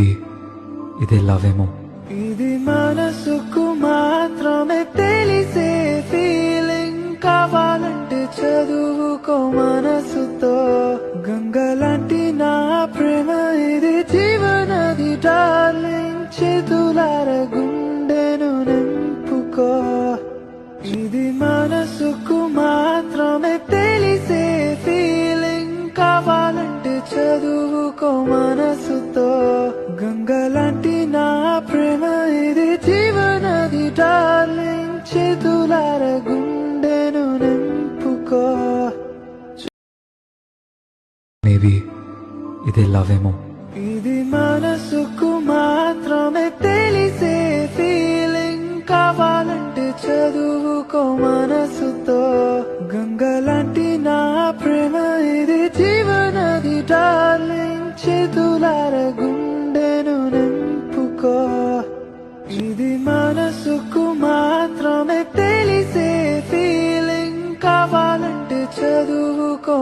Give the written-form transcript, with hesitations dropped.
Maybe ఇదే love ఏమో. ఇది మనసుకు మాత్రమే తెలిసే ఫీలింగ్, కావాలంటే చదువుకో మనసుతో. గంగలాంటి నా ప్రేమ ఇది జీవనది డార్లింగ్, చేతులార గుండెను నింపుకో. ఇది మనసుకు మాత్రమే తెలిసే ఫీలింగ్, కావాలంటే చదువుకో మనసుతో. గంగలాంటి నా ప్రేమ ఇది జీవనది డార్లింగ్, చేతులార గుండెను నింపుకో. మేబీ ఇదే లవ్ ఏమో. ఇది మనసుకు మాత్రమే తెలిసే ఫీలింగ్, కావాలంటే చదువుకో మనసుతో. గంగలాంటి నా ప్రేమ ఇది జీవనది డార్లింగ్, చేతులార గుండెను నింపుకో. ఇది మనసుకు మాత్రమే తెలిసే ఫీలింగ్, కావాలంటే చదువుకో